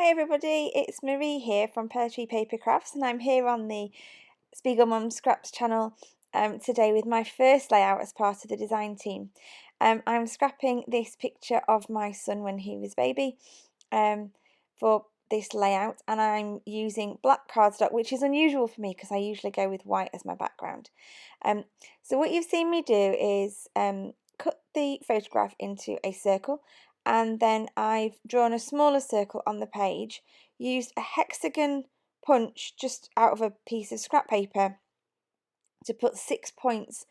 Hi everybody, it's Marie here from Pear Tree Paper Crafts, and I'm here on the Spiegel Mum Scraps channel today with my first layout as part of the design team. I'm scrapping this picture of my son when he was baby for this layout, and I'm using black cardstock, which is unusual for me because I usually go with white as my background. So what you've seen me do is cut the photograph into a circle, and then I've drawn a smaller circle on the page, used a hexagon punch just out of a piece of scrap paper to put 6 points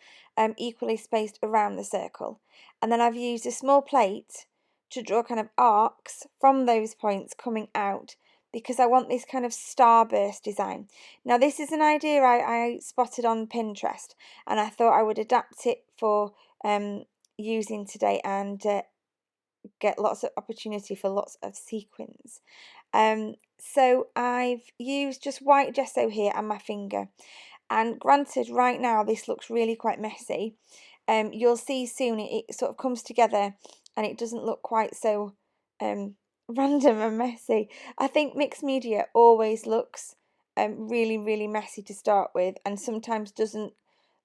equally spaced around the circle, and then I've used a small plate to draw kind of arcs from those points coming out because I want this kind of starburst design. Now this is an idea I spotted on Pinterest, and I thought I would adapt it for using today and get lots of opportunity for lots of sequins. So I've used just white gesso here and my finger, and granted right now this looks really quite messy. You'll see soon it sort of comes together and it doesn't look quite so random and messy. I think mixed media always looks really messy to start with, and sometimes doesn't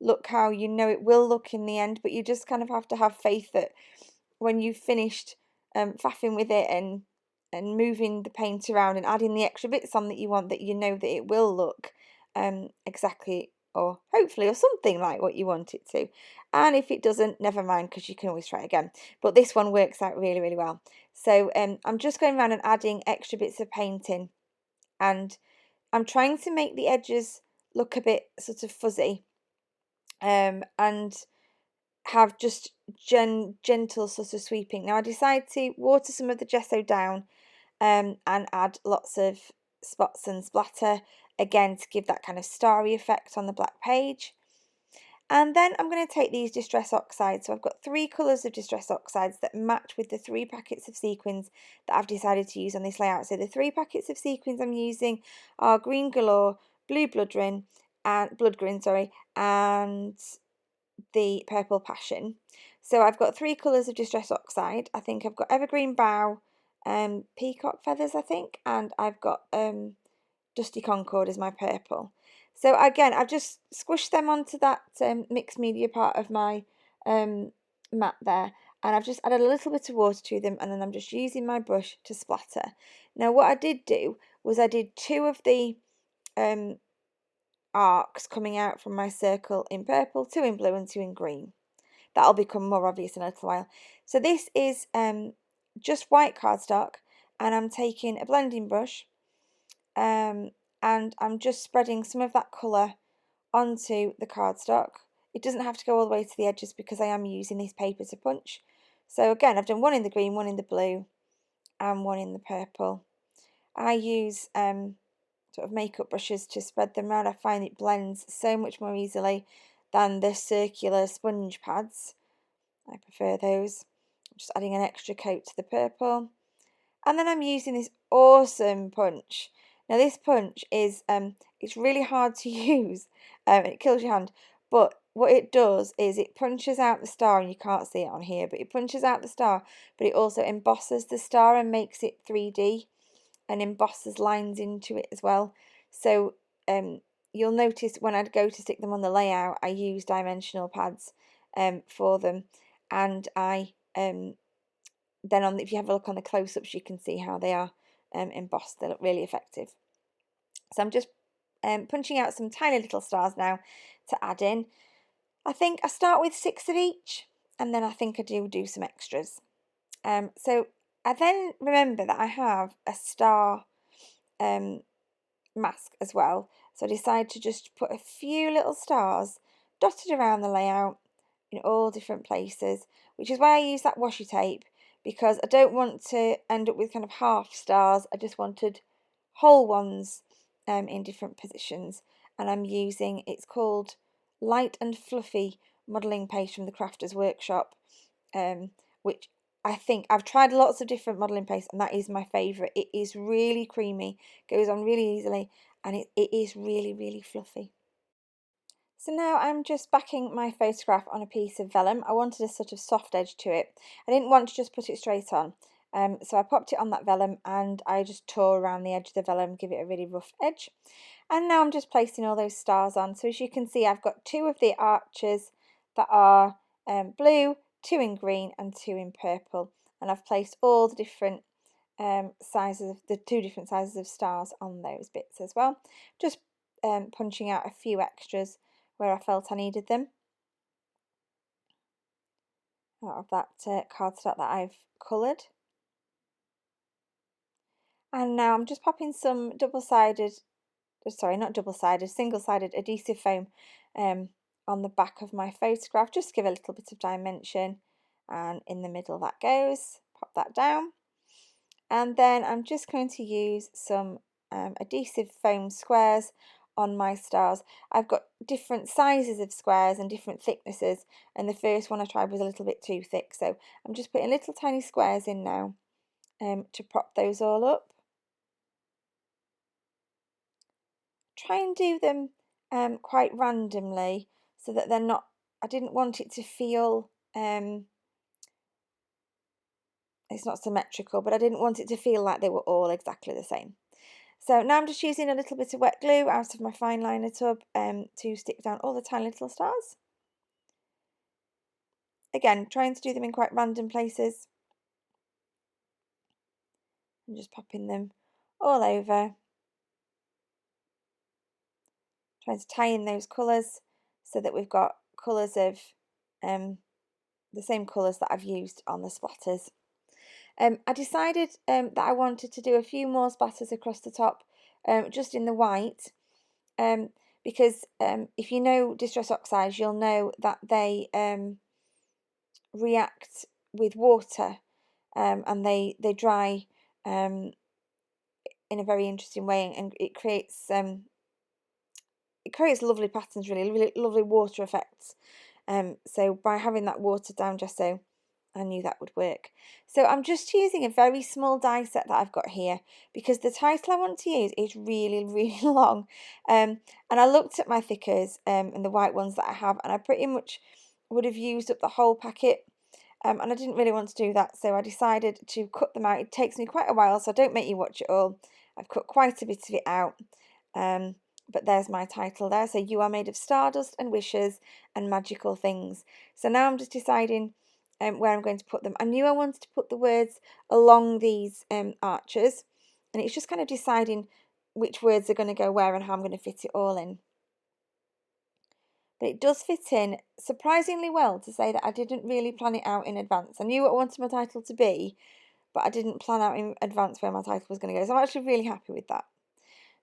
look how you know it will look in the end, but you just kind of have to have faith that when you've finished faffing with it and moving the paint around and adding the extra bits on that you want, that you know that it will look exactly or hopefully or something like what you want it to. And if it doesn't, never mind, because you can always try again. But this one works out really well. So I'm just going around and adding extra bits of paint in, and I'm trying to make the edges look a bit sort of fuzzy and have just gentle sort of sweeping. Now I decided to water some of the gesso down and add lots of spots and splatter, again to give that kind of starry effect on the black page. And then I'm going to take these Distress Oxides. So I've got 3 colours of Distress Oxides that match with the 3 packets of sequins that I've decided to use on this layout. So the 3 packets of sequins I'm using are Green Galore, Blue Bloodgreen, and the Purple Passion. So I've got 3 colours of Distress Oxide. I think I've got Evergreen Bough, Peacock Feathers, I think, and I've got Dusty Concord as my purple. So again, I've just squished them onto that mixed media part of my mat there, and I've just added a little bit of water to them, and then I'm just using my brush to splatter. Now what I did do was I did 2 of the arcs coming out from my circle in purple, 2 in blue and 2 in green. That'll become more obvious in a little while. So this is just white cardstock, and I'm taking a blending brush and I'm just spreading some of that colour onto the cardstock. It doesn't have to go all the way to the edges because I am using this paper to punch. So again, I've done 1 in the green, 1 in the blue and 1 in the purple. I use sort of makeup brushes to spread them around. I find it blends so much more easily than the circular sponge pads. I prefer those. I'm just adding an extra coat to the purple. And then I'm using this awesome punch. Now this punch is, it's really hard to use, it kills your hand, but what it does is it punches out the star, and you can't see it on here, but it punches out the star, but it also embosses the star and makes it 3D and embosses lines into it as well. So you'll notice when I'd go to stick them on the layout, I use dimensional pads for them, and I then if you have a look on the close-ups, you can see how they are embossed. They look really effective. So I'm just punching out some tiny little stars now to add in. I think I start with 6 of each, and then I think I do some extras. So I then remember that I have a star mask as well, so I decided to just put a few little stars dotted around the layout in all different places, which is why I use that washi tape, because I don't want to end up with kind of half stars. I just wanted whole ones in different positions, and I'm using, it's called Light and Fluffy modelling paste from the Crafters Workshop, which I think I've tried lots of different modelling paste, and that is my favourite. It is really creamy, goes on really easily, and it is really fluffy. So now I'm just backing my photograph on a piece of vellum. I wanted a sort of soft edge to it. I didn't want to just put it straight on. So I popped it on that vellum and I just tore around the edge of the vellum, give it a really rough edge. And now I'm just placing all those stars on. So as you can see, I've got 2 of the arches that are blue, 2 in green and 2 in purple. And I've placed all the different sizes, the 2 different sizes of stars on those bits as well. Just punching out a few extras where I felt I needed them out of that cardstock that I've coloured. And now I'm just popping some single-sided adhesive foam on the back of my photograph, just to give a little bit of dimension. And in the middle that goes, pop that down. And then I'm just going to use some adhesive foam squares on my stars. I've got different sizes of squares and different thicknesses, and the first one I tried was a little bit too thick, so I'm just putting little tiny squares in now to prop those all up. Try and do them quite randomly so that they're not, I didn't want it to feel, it's not symmetrical, but I didn't want it to feel like they were all exactly the same. So now I'm just using a little bit of wet glue out of my fine liner tub to stick down all the tiny little stars. Again, trying to do them in quite random places. I'm just popping them all over. Trying to tie in those colours so that we've got colours of the same colours that I've used on the splatters. I decided that I wanted to do a few more splatters across the top, just in the white, because if you know Distress Oxides, you'll know that they react with water, and they dry in a very interesting way, and it creates lovely patterns, really lovely water effects. So by having that watered down gesso, I knew that would work. So I'm just using a very small die set that I've got here because the title I want to use is really long. And I looked at my thickers and the white ones that I have, and I pretty much would have used up the whole packet. And I didn't really want to do that, so I decided to cut them out. It takes me quite a while, so I don't make you watch it all. I've cut quite a bit of it out. But there's my title there. So you are made of stardust and wishes and magical things. So now I'm just deciding where I'm going to put them. I knew I wanted to put the words along these arches, and it's just kind of deciding which words are going to go where and how I'm going to fit it all in. But it does fit in surprisingly well, to say that I didn't really plan it out in advance. I knew what I wanted my title to be, but I didn't plan out in advance where my title was going to go. So I'm actually really happy with that.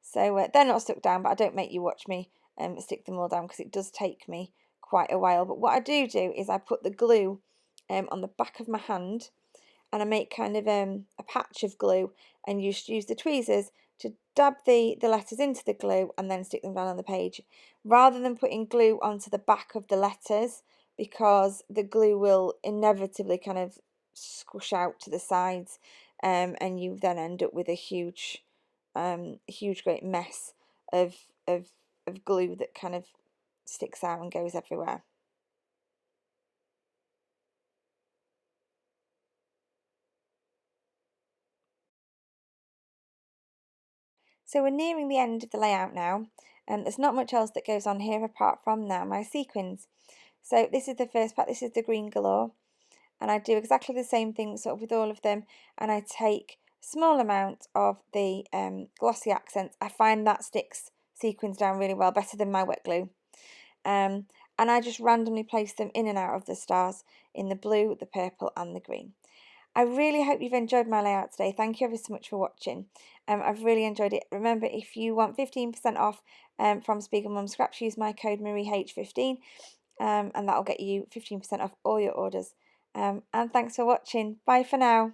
So they're not stuck down, but I don't make you watch me stick them all down because it does take me quite a while. But what I do is I put the glue on the back of my hand, and I make kind of a patch of glue, and you should use the tweezers to dab the letters into the glue and then stick them down on the page, rather than putting glue onto the back of the letters, because the glue will inevitably kind of squish out to the sides, and you then end up with a huge great mess of glue that kind of sticks out and goes everywhere. So we're nearing the end of the layout now, and there's not much else that goes on here apart from now my sequins. So this is the first part, this is the green galore, and I do exactly the same thing sort of with all of them, and I take a small amount of the glossy accents. I find that sticks sequins down really well, better than my wet glue. And I just randomly place them in and out of the stars in the blue, the purple and the green. I really hope you've enjoyed my layout today. Thank you ever so much for watching. I've really enjoyed it. Remember, if you want 15% off from Spiegel Mum Scraps, use my code MarieH15, and that'll get you 15% off all your orders. And thanks for watching. Bye for now.